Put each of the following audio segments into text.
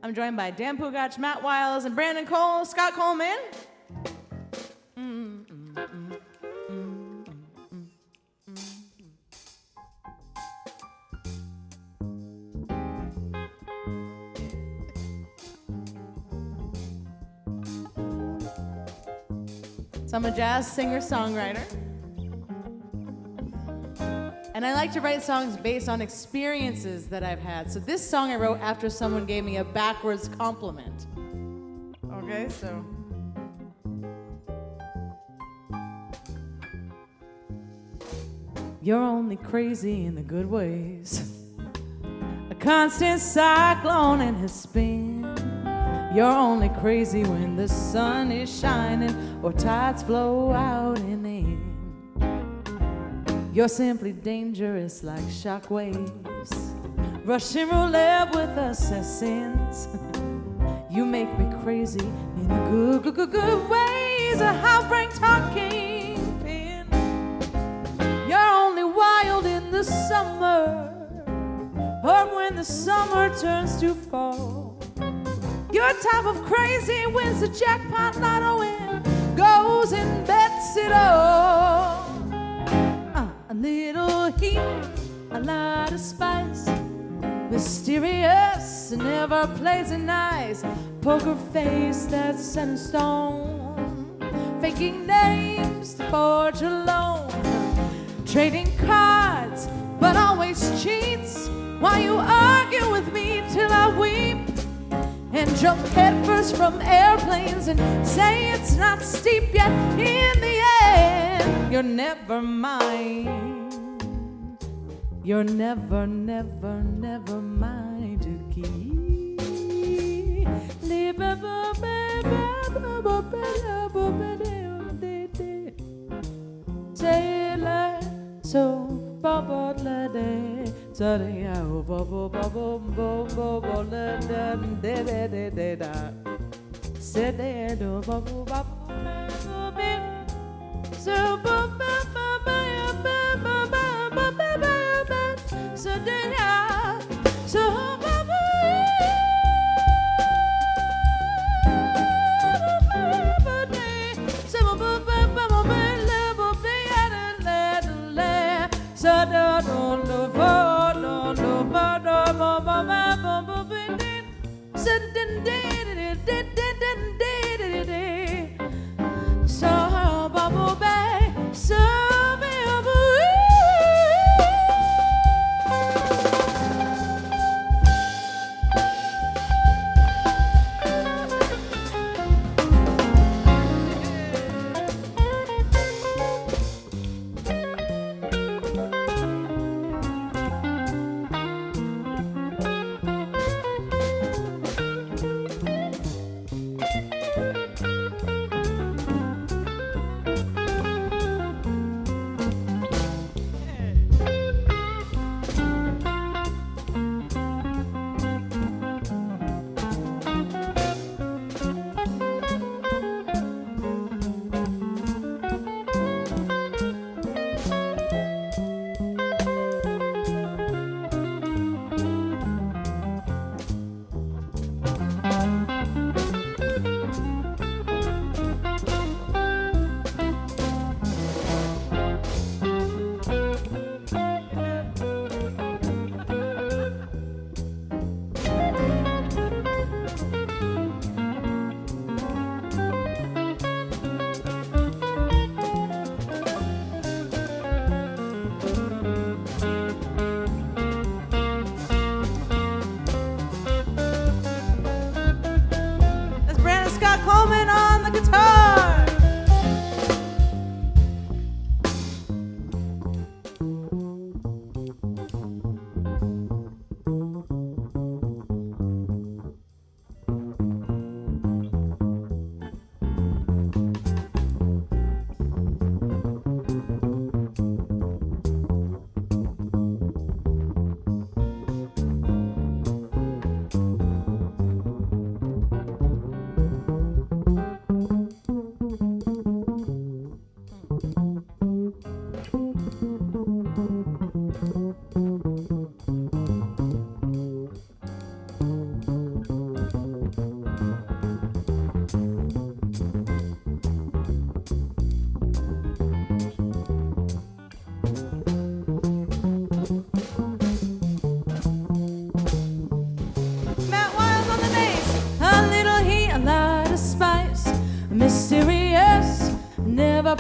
I'm joined by Dan Pugach, Matt Wiles, and Brandon Cole, Scott Coleman. So I'm a jazz singer-songwriter. And I like to write songs based on experiences that I've had. So this song I wrote after someone gave me a backwards compliment. Okay, so. You're only crazy in the good ways. A constant cyclone in his spin. You're only crazy when the sun is shining or tides flow out and in. You're simply dangerous like shock waves, Russian roulette with assassins. You make me crazy in the good ways, a heartbreak talking pin. You're only wild in the summer, or when the summer turns to fall. Your type of crazy wins the jackpot lotto and goes and bets it all. A little heat, a lot of spice, mysterious and never plays it nice. Poker face that's set in stone, faking names to forge a loan, trading cards but always cheats, while you argue with me till I weep and jump headfirst from airplanes and say it's not steep yet. In the end, you're never mine. You're never, never, never mine to keep.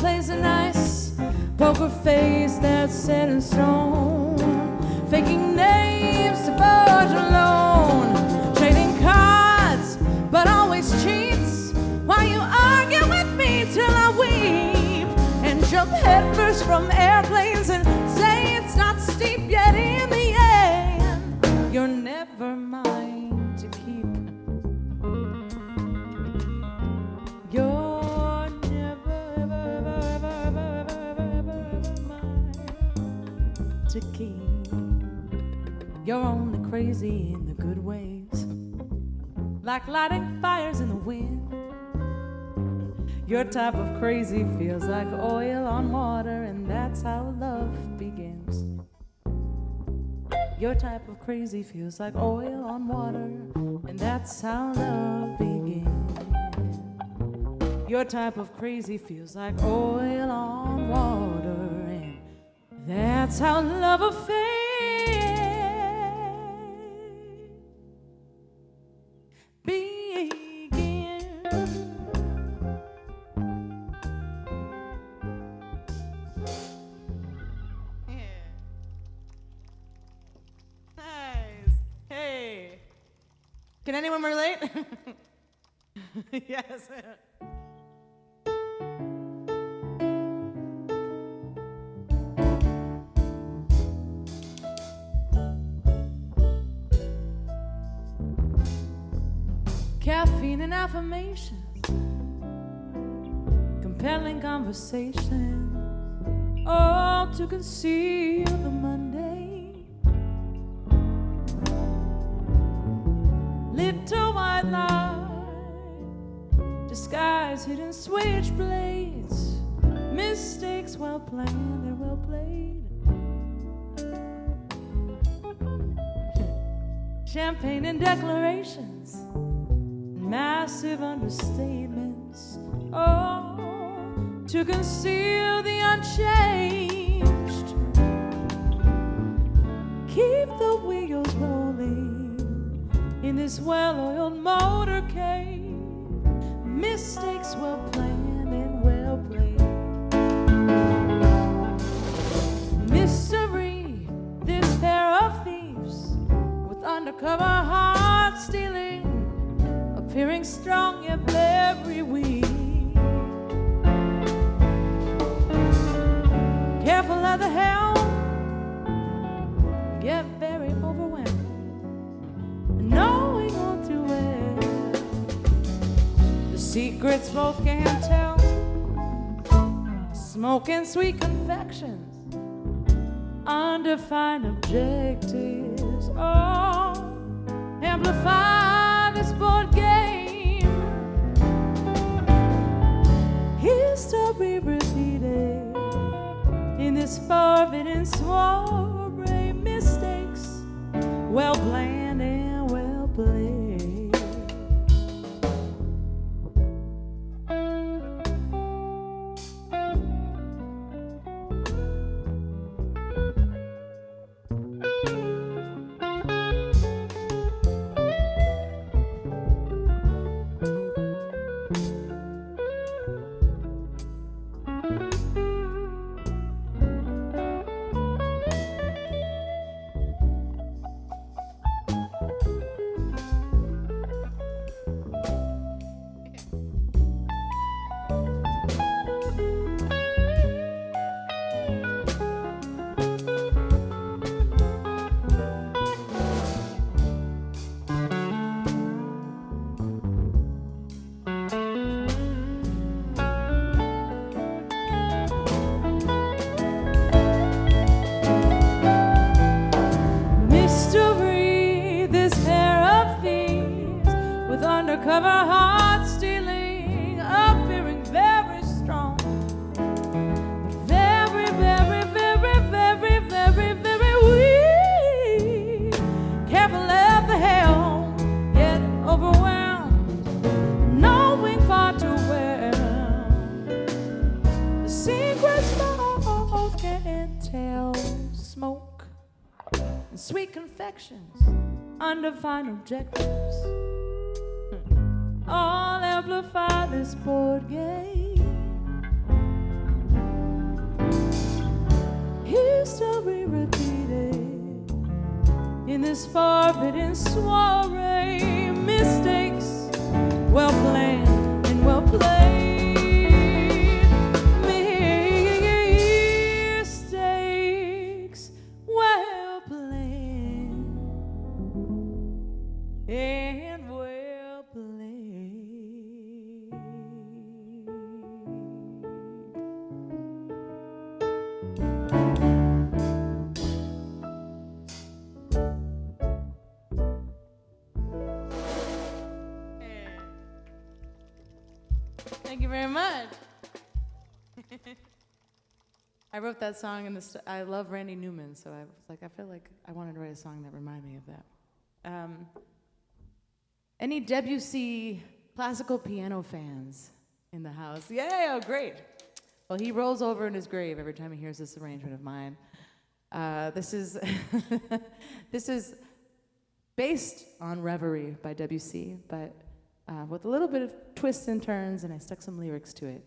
plays a nice poker face that's set in stone, faking names to forge a loan, trading cards but always cheats while you argue with me till I weep and jump headfirst from airplanes and say it's not steep, yet in the end you're never mine to keep. You're never, ever, ever, ever, ever, ever mine to keep. You're only crazy in the good ways, like lighting fires in the wind. Your type of crazy feels like oil on water, and that's how love begins. Your type of crazy feels like oil on water, and that's how love begins. Your type of crazy feels like oil on water, and that's how love affairs begin. Yeah. Nice. Hey. Can anyone relate? Yes. Caffeine and affirmations, compelling conversation, all to conceal the Monday. Little white light, disguise hidden switchblades, mistakes well planned and well played. Champagne and declarations, massive understatements, oh, to conceal the unchanged. Keep the wheels rolling in this well-oiled motorcade. Mistakes well planned and well played. Mystery, this pair of thieves with undercover heart stealing, appearing strong yet very weak. Careful of the helm, get very overwhelmed, knowing all too well the secrets both can tell. Smoking sweet confections, undefined objectives, oh, amplify this board game. History repeated in this forbidden soiree. Mistakes well planned and well played. Undercover heart stealing, appearing very strong, very, very, very, very, very, very weak. Careful of the helm, yet overwhelmed, knowing far too well the secrets both can tell. Smoke and sweet confections, undefined objectives, all amplify this board game. this forbidden soiree. Mistakes, well planned and well played. Mistakes, well planned and well played. Thank you very much. I wrote that song in the. I love Randy Newman, so I was like, I feel like I wanted to write a song that reminded me of that. Any Debussy classical piano fans in the house? Yay! Oh, great. Well, he rolls over in his grave every time he hears this arrangement of mine. This is this is based on Reverie by Debussy, but with a little bit of twists and turns, and I stuck some lyrics to it.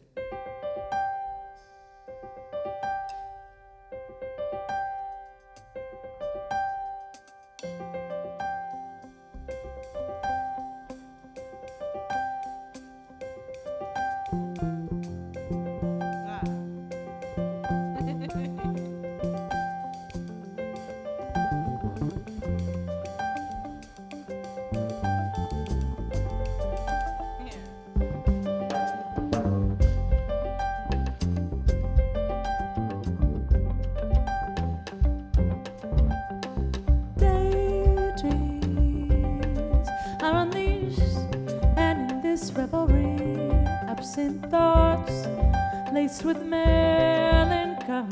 Thoughts laced with melancholy,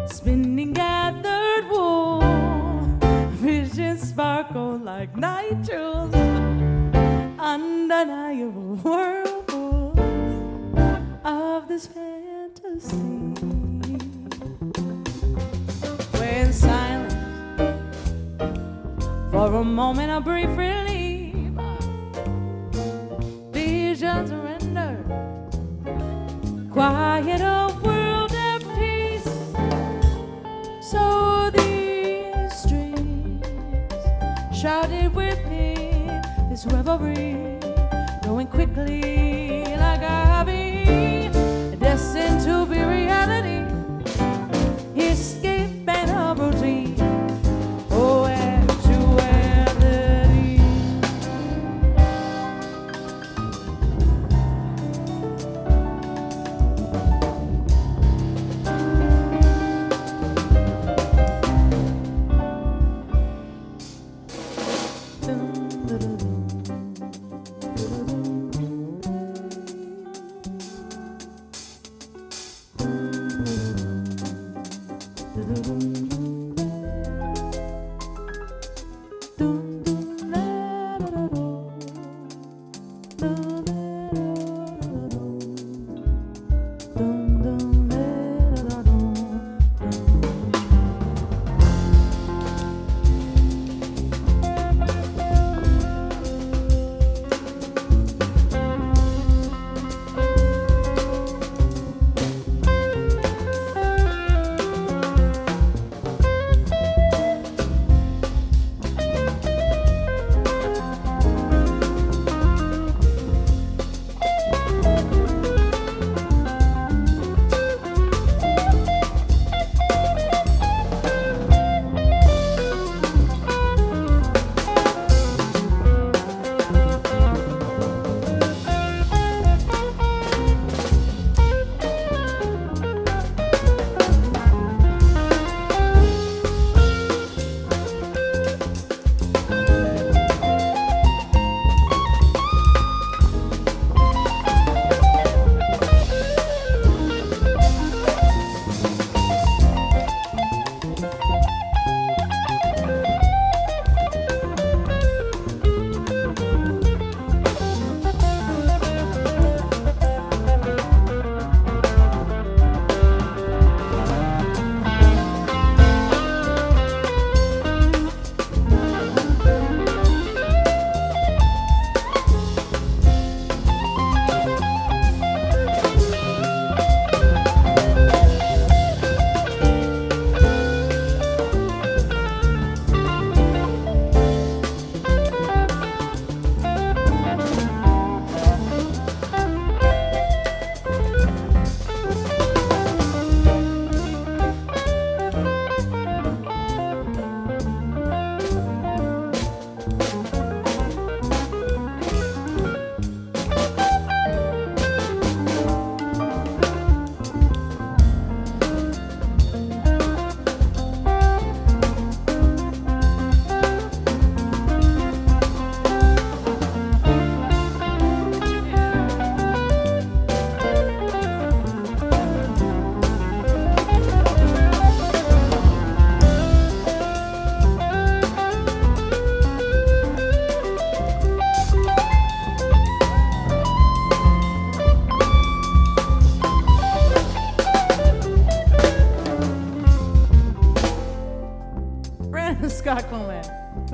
spinning gathered wool, visions sparkle like night jewels, undeniable whirlpools of this fantasy. When silent, for a moment a brief relief, surrender, quiet a world at peace. So these streams shrouded within this revelry, going quickly like a hobby, destined to be reality, escape and a routine. Oh,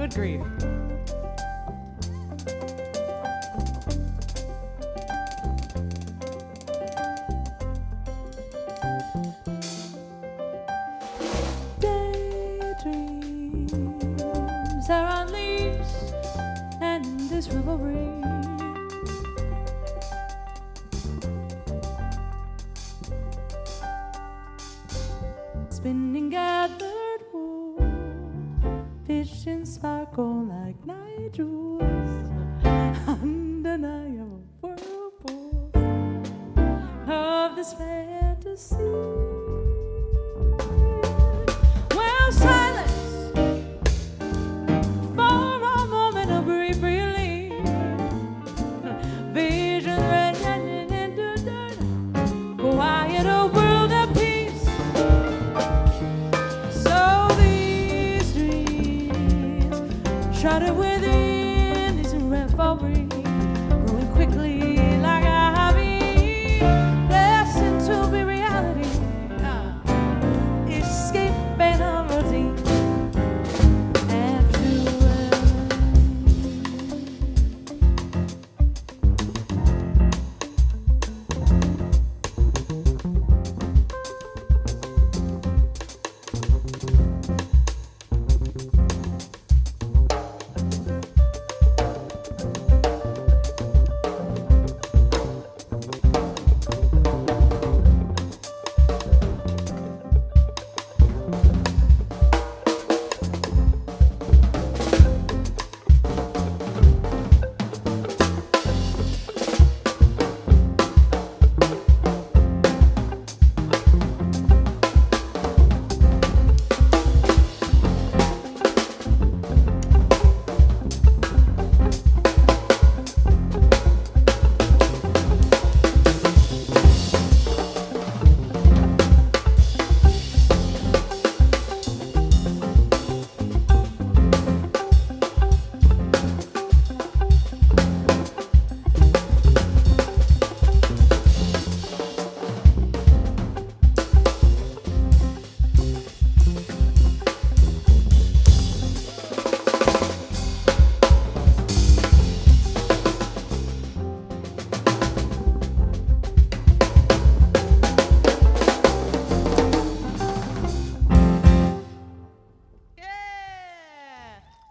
Good grief. Daydreams are unleashed and this revelry. Spinning gathered wool, fish and sparkle like night jewels, undeniable whirlpool of this fantasy. Well, silence for a moment of brief relief. Vision radiant into dirt, quiet a world of peace. So these dreams shrouded within this revelry, growing quickly like a hobby, destined to be reality. Escaping a routine and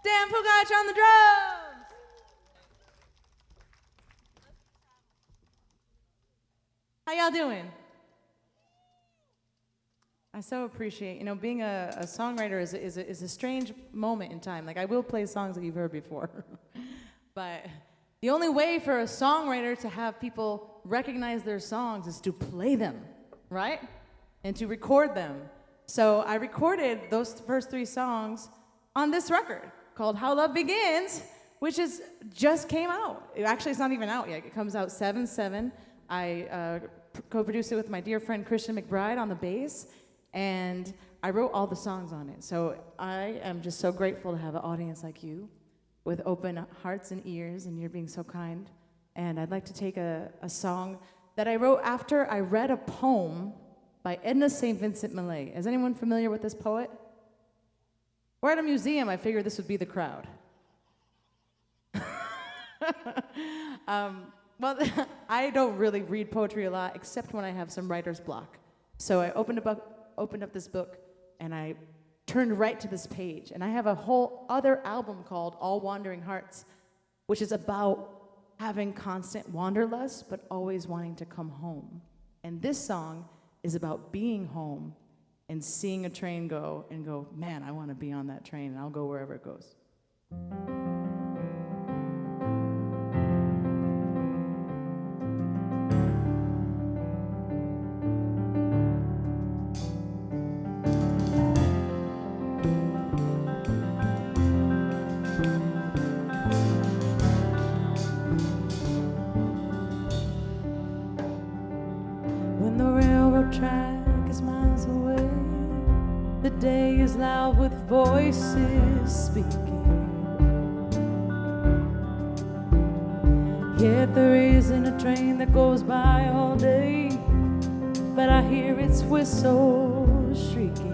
Dan Pugach on the drums. How y'all doing? I so appreciate, being a songwriter is a strange moment in time. Like, I will play songs that you've heard before, but the only way for a songwriter to have people recognize their songs is to play them, right? And to record them. So I recorded those first 3 songs on this record called How Love Begins, which just came out. Actually, it's not even out yet. It comes out 7/7. I co-produced it with my dear friend Christian McBride on the bass, and I wrote all the songs on it. So I am just so grateful to have an audience like you with open hearts and ears, and you're being so kind. And I'd like to take a song that I wrote after I read a poem by Edna St. Vincent Millay. Is anyone familiar with this poet? We're at a museum. I figured this would be the crowd. Well, I don't really read poetry a lot, except when I have some writer's block. So I opened up this book, and I turned right to this page. And I have a whole other album called All Wandering Hearts, which is about having constant wanderlust, but always wanting to come home. And this song is about being home and seeing a train go and go, man, I want to be on that train, and I'll go wherever it goes. When the railroad track is miles away, the day is loud with voices speaking. Yet there isn't a train that goes by all day, but I hear its whistle shrieking.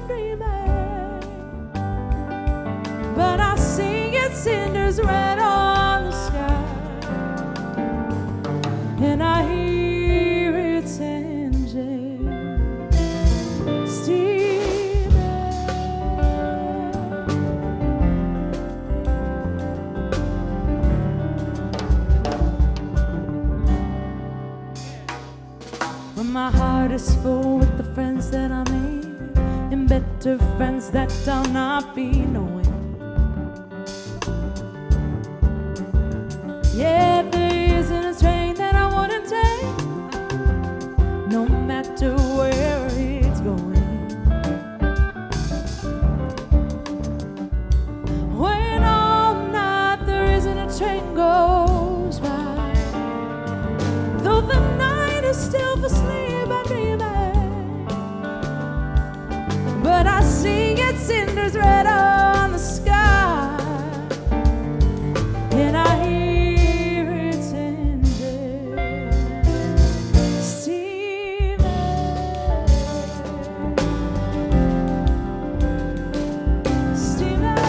and dreaming, but I see its cinders red on the sky, and I hear its engine steaming. When my heart is full with the friends that I made, and better friends that I'll not be knowing. Yeah, there isn't a train that I wouldn't take, no matter where it's going. When all night there isn't a train goes by, though the night is still for sleep and dreaming, but I see its cinders red on the sky, and I hear its engine steaming. Steaming.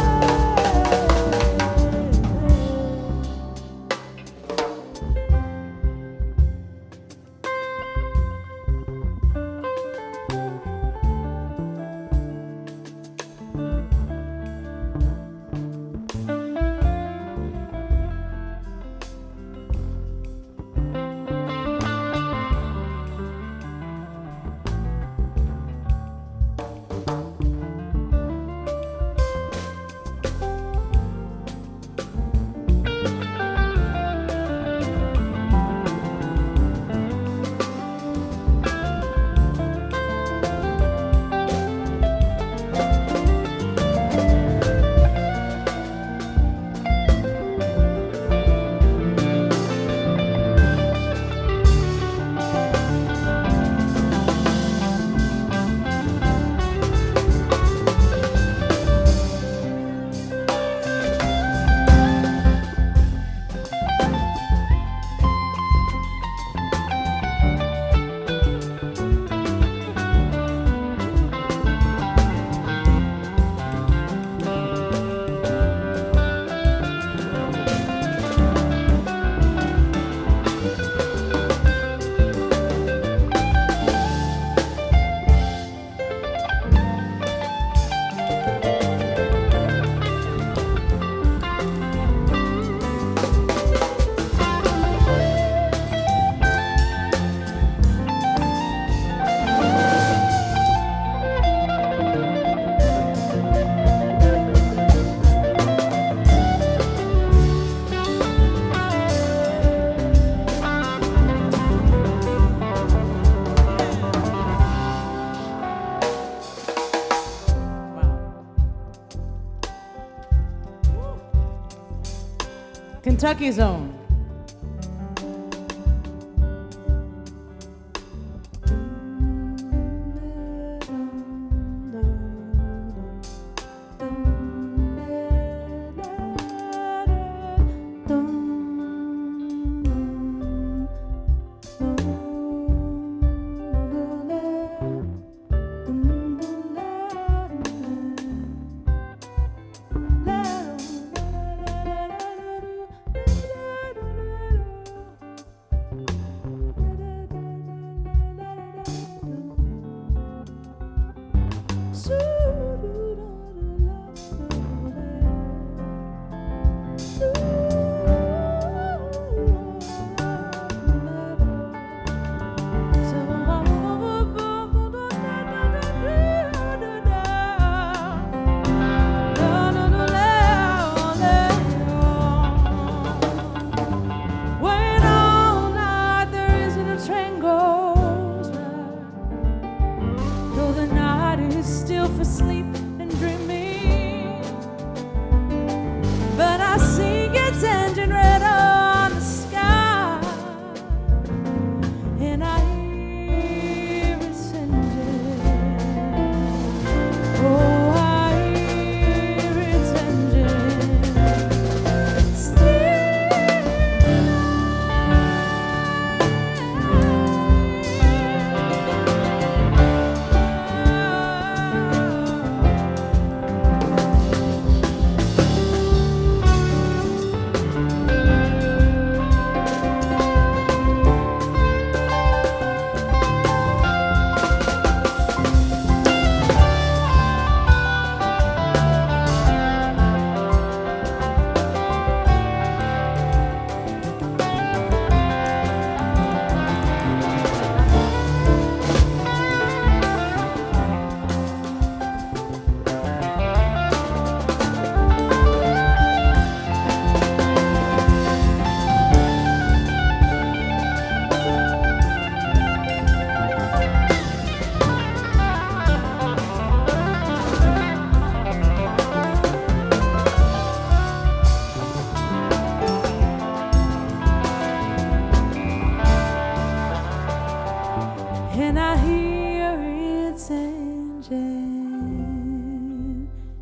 Kentucky's own.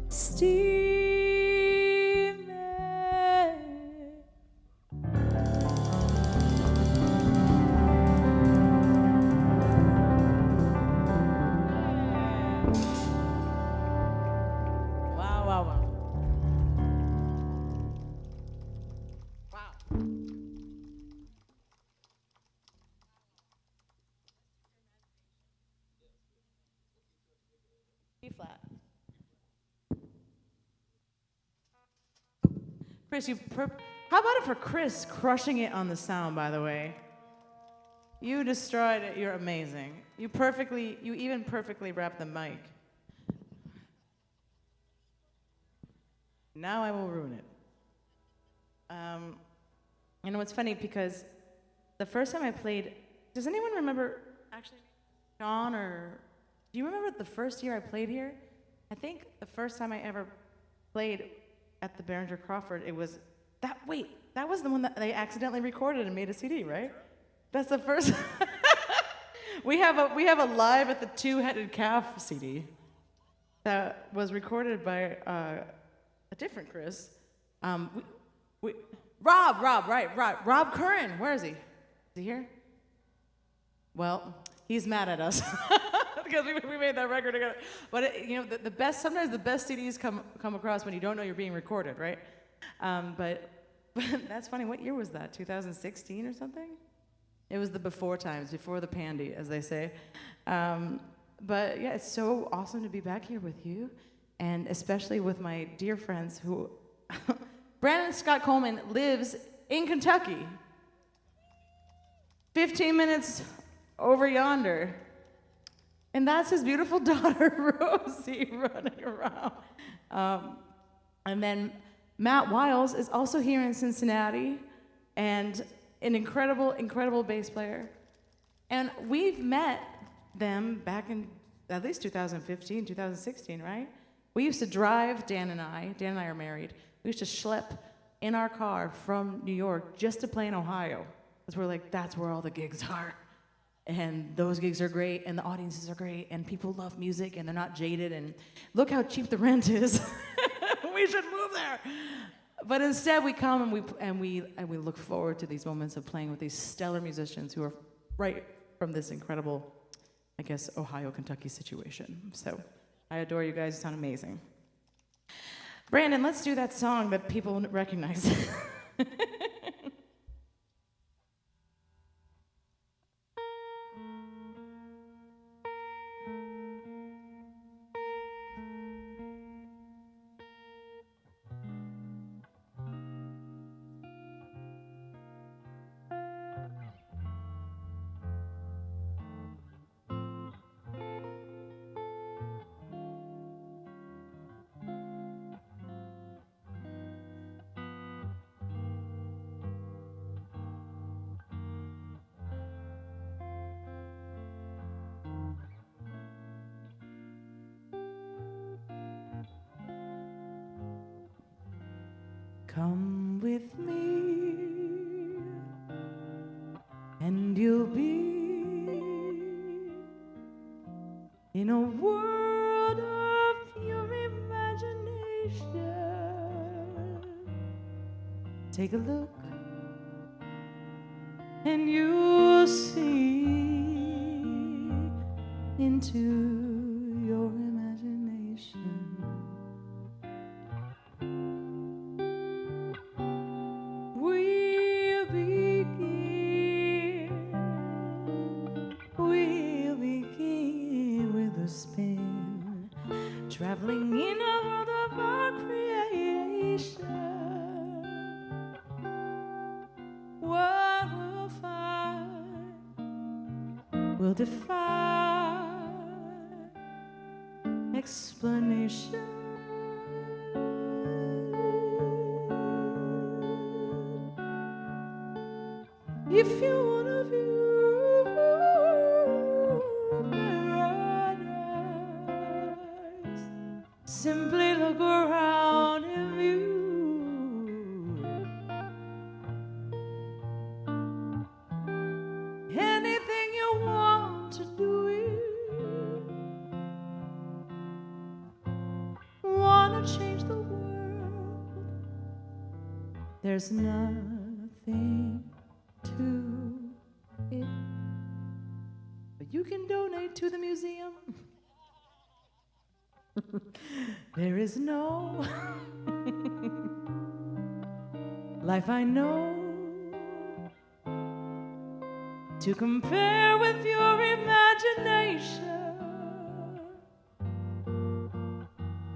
steaming. Wow, wow, wow. Wow. B flat. Criss, how about it for Criss crushing it on the sound, by the way? You destroyed it. You're amazing. You even perfectly wrapped the mic. Now I will ruin it. You know, it's funny because the first time I played, does anyone remember, actually, Sean, or do you remember the first year I played here? I think the first time I ever played at the Behringer-Crawford, it was, that was the one that they accidentally recorded and made a CD, right? That's the first. we have a Live at the Two-Headed Calf CD that was recorded by a different Criss. Rob Curran. Where is he? Is he here? Well, he's mad at us because we made that record together. But you know, sometimes the best CDs come across when you don't know you're being recorded, right? But that's funny. What year was that? 2016 or something? It was the before times, before the pandy, as they say. But yeah, it's so awesome to be back here with you, and especially with my dear friends who. Brandon Scott Coleman lives in Kentucky, 15 minutes over yonder. And that's his beautiful daughter, Rosie, running around. And then Matt Wiles is also here in Cincinnati, and an incredible, incredible bass player. And we've met them back in at least 2015, 2016, right? We used to drive, Dan and I are married, we used to schlep in our car from New York just to play in Ohio. Because we're like, that's where all the gigs are. And those gigs are great, and the audiences are great, and people love music, and they're not jaded, and look how cheap the rent is. We should move there. But instead, we come and we look forward to these moments of playing with these stellar musicians who are right from this incredible, I guess, Ohio-Kentucky situation. So I adore you guys. You sound amazing. Brandon, let's do that song that people recognize. Come with me, and you'll be in a world of your imagination. Take a look, and you'll see into your imagination. Traveling in a world of our creation, what we'll find will defy explanation. If you want to view simply look around and view. Anything you want to do it. wanna change the world. There's nothing to it, but you can donate to the museum. There is no life I know to compare with your imagination.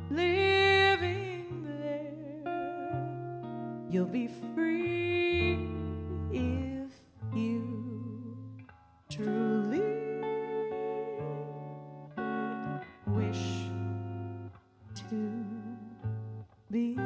Living there, you'll be free if you truly wish to be.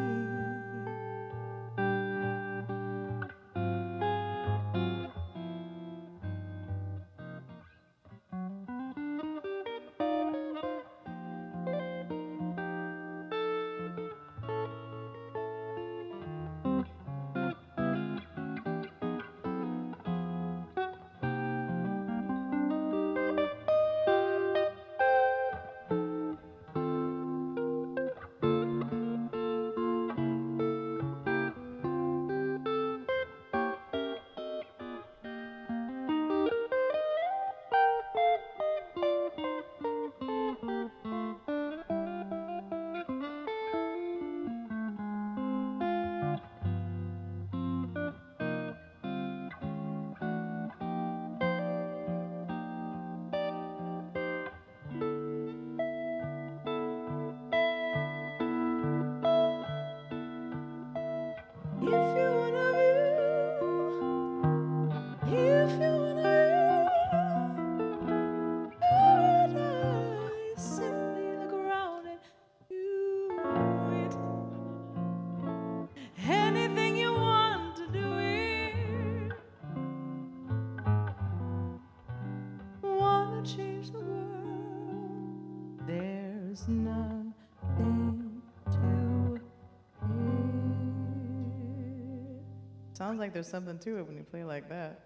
Sounds like there's something to it when you play like that.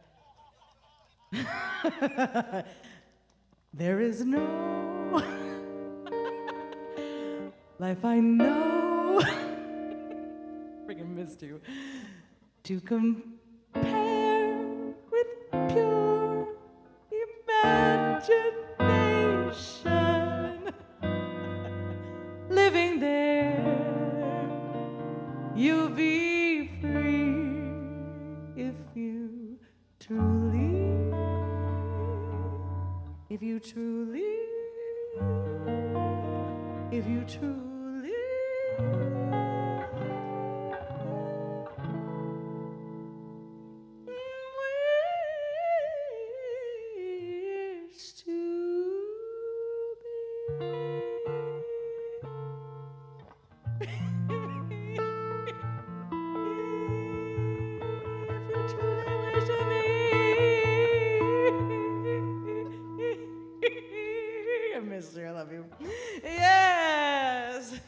There is no life I know. Freaking missed you. To compare with pure imagination. Living there, you'll be free. If you truly, if you truly, if you truly wish to be. I miss you. I love you. Yes.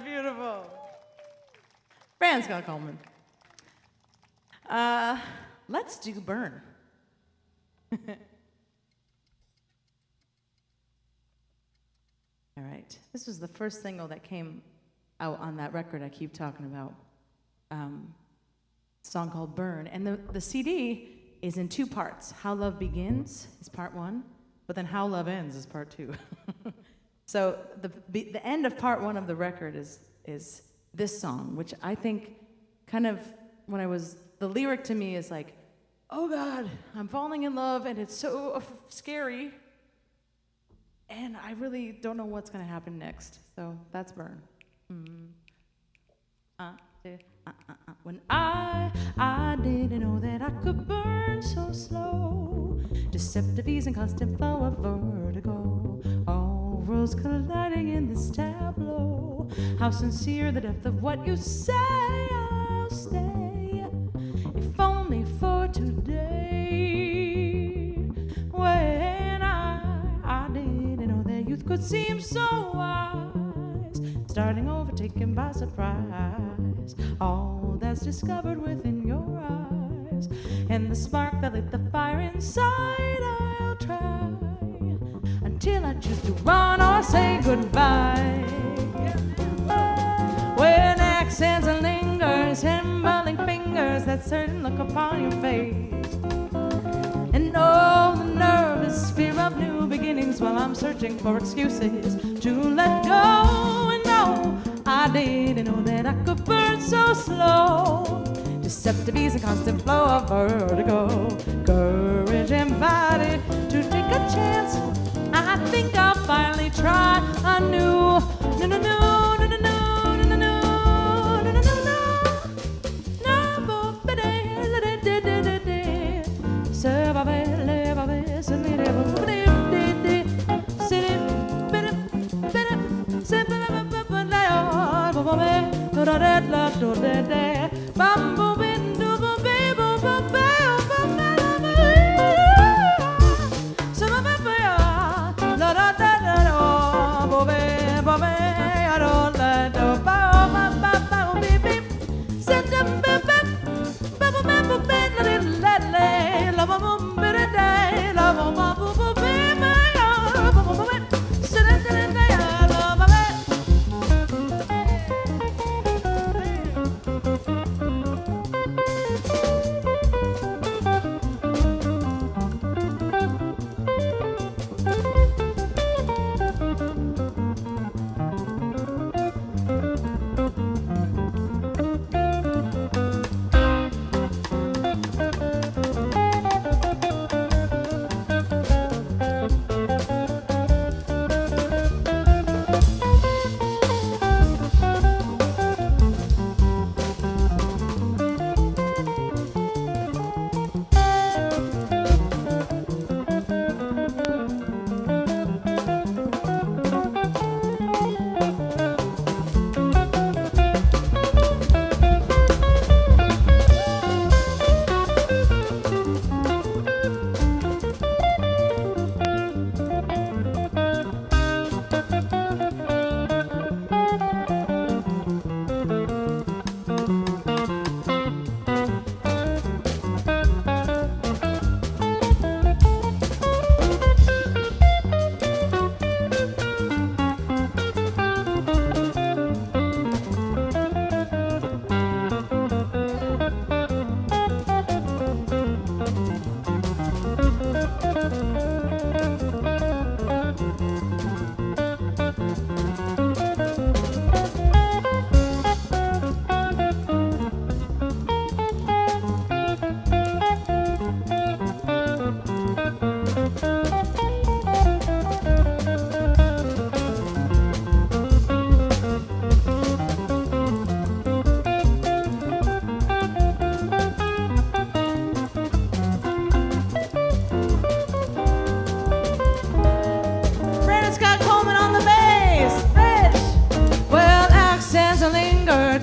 Beautiful. Franz Coleman. Let's do Burn. All right. This was the first single that came out on that record I keep talking about. Song called Burn. And the CD is in two parts. How Love Begins is part one, but then How Love Ends is part two. So the end of part one of the record is this song, which I think kind of, the lyric to me is like, oh God, I'm falling in love and it's so scary and I really don't know what's gonna happen next. So that's Burn. When I didn't know that I could burn so slow, deceptive ease and constant flow of vertigo, all worlds colliding in this tableau. How sincere the depth of what you say. I'll stay, if only for today. When I didn't know that youth could seem so wise, starting over, taken by surprise. All that's discovered within your eyes, and the spark that lit the fire inside. I'll try until I choose to run or say goodbye. Oh. certain look upon your face. And oh, the nervous fear of new beginnings while I'm searching for excuses to let go. And no, I didn't know that I could burn so slow. Deceptive ease and constant flow of vertigo. Courage invited to take a chance. I think I'll finally try a new, no, no, no, no, no, no.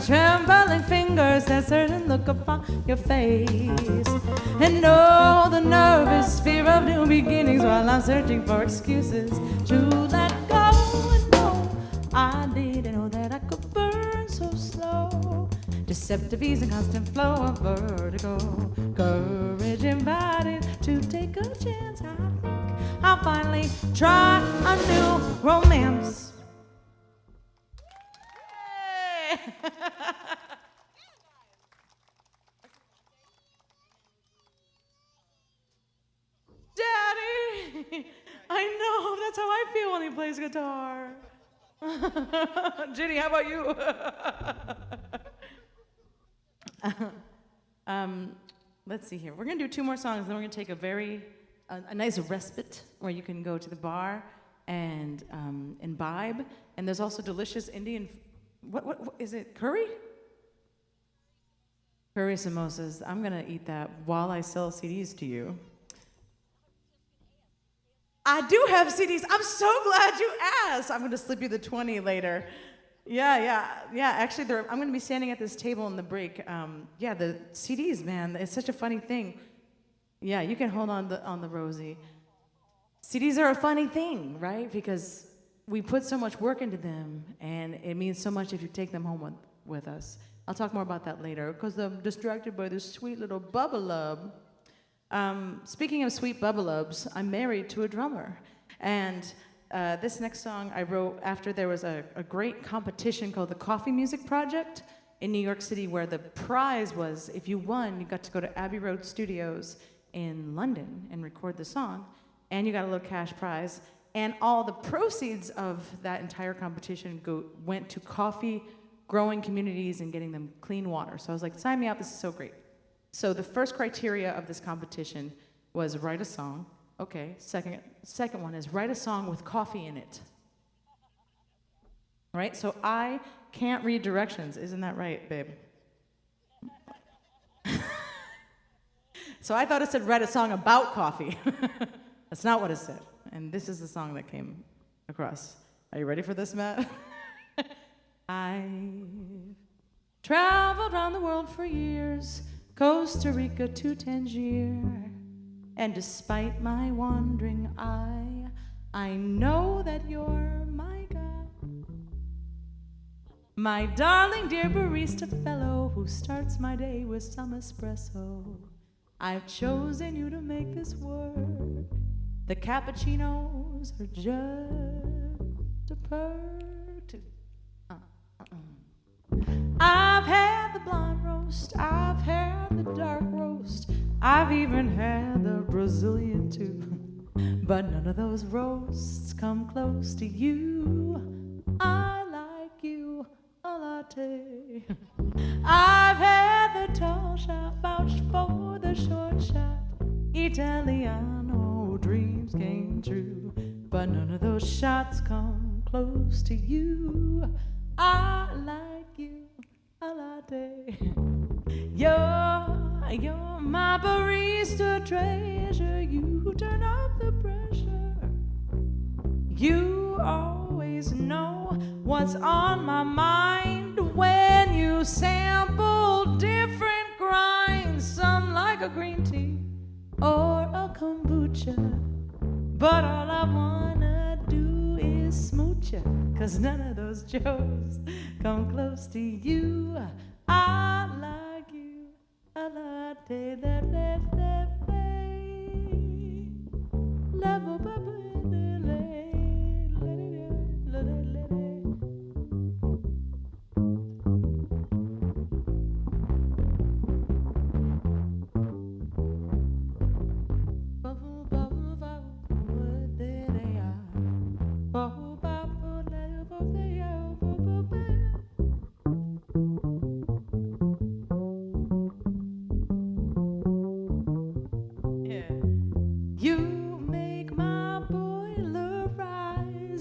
Trembling fingers, that certain look upon your face. And oh, the nervous fear of new beginnings while I'm searching for excuses to let go. And no, I didn't know that I could burn so slow. Deceptive ease and constant flow of vertigo. Courage invited to take a chance. I think I'll finally try a new romance. Daddy, I know, that's how I feel when he plays guitar. Ginny, how about you? Let's see here. We're gonna do 2 more songs, then we're gonna take a nice respite where you can go to the bar and imbibe. And there's also delicious Indian, what is it, curry? Curry samosas. I'm gonna eat that while I sell CDs to you. I do have CDs. I'm so glad you asked. I'm gonna slip you the 20 later. Yeah. Actually, I'm gonna be standing at this table in the break. The CDs, man, it's such a funny thing. Yeah, you can hold on the Rosie. CDs are a funny thing, right? Because we put so much work into them, and it means so much if you take them home with us. I'll talk more about that later, because I'm distracted by this sweet little bubble lub. Speaking of sweet bubble lubs, I'm married to a drummer, and this next song I wrote after there was a great competition called the Coffee Music Project in New York City where the prize was, if you won, you got to go to Abbey Road Studios in London and record the song, and you got a little cash prize. And all the proceeds of that entire competition went to coffee growing communities and getting them clean water. So I was like, sign me up, this is so great. So the first criteria of this competition was write a song. Okay, second one is write a song with coffee in it. Right, so I can't read directions, isn't that right, babe? So I thought it said write a song about coffee. That's not what it said. And this is the song that came across. Are you ready for this, Matt? I've traveled around the world for years, Costa Rica to Tangier, and despite my wandering eye, I know that you're my guy. My darling dear barista fellow who starts my day with some espresso. I've chosen you to make this work. The cappuccinos are just a perk to I've had the blonde roast, I've had the dark roast, I've even had the Brazilian too. But none of those roasts come close to you. I like you a latte. I've had the tall shot, vouched for the short shot, Italiano, dreams came true. But none of those shots come close to you. I like you a latte. You're my barista treasure. You turn up the pressure. You always know what's on my mind when you sample different grinds. Some like a green tea or a kombucha, but all I wanna do is smooch ya, 'cause none of those Joes come close to you. I like you a latte,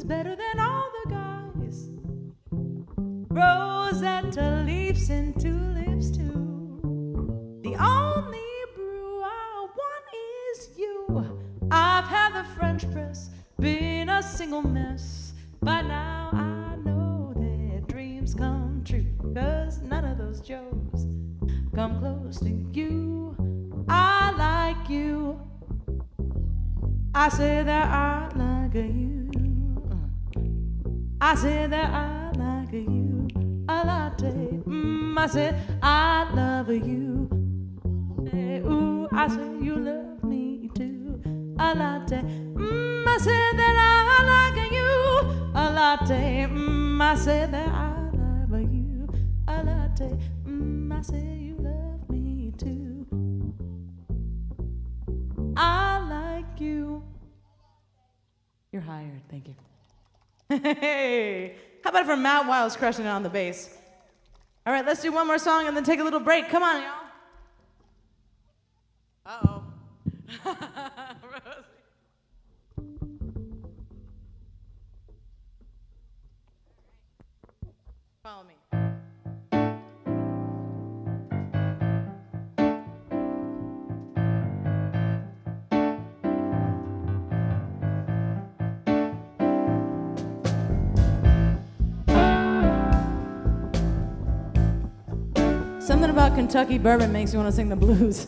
better than all the guys. Rosetta leaves and tulips too. The only brew I want is you. I've had the French press, been a single mess. By now I know that dreams come true, 'cause none of those Joes come close to you. I like you. I say that I like you. I said that I like you a latte. I said I love you. Ooh, I said you love me too. A latte. I said that I like you a latte. I said that I love you a latte. I said you love me too. I like you. You're hired. Thank you. Hey, how about for Matt Wiles crushing it on the bass? All right, let's do one more song and then take a little break. Come on, y'all. Uh-oh. Follow me. Something about Kentucky bourbon makes you want to sing the blues.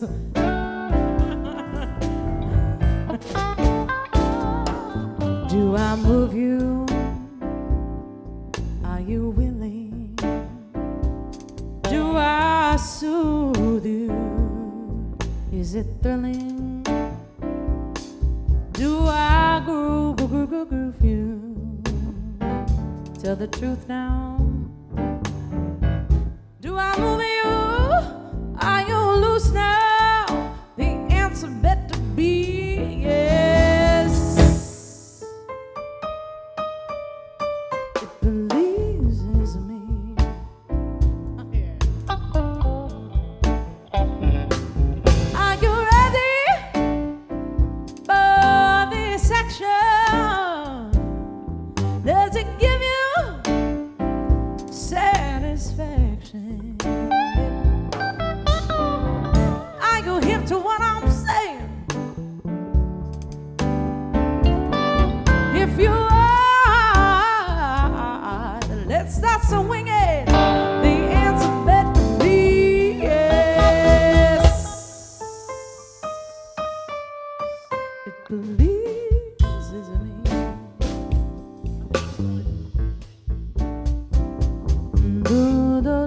Do I move you? Are you willing? Do I soothe you? Is it thrilling? Do I groove you? Tell the truth now. Do Do I move you? Are you loose now? The answer better be yes. It pleases me. Are you ready for this action? Does it give you satisfaction? Are you hip to what I'm saying? If you are, let's start swinging. The answer better be yes. It pleases me. Do the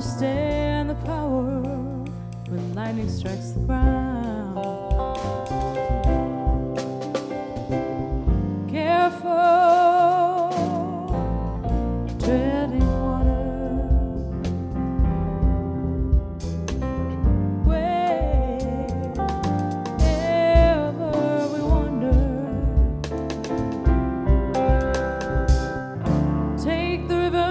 understand the power when lightning strikes the ground. Careful treading water. Wherever we wander, take the river.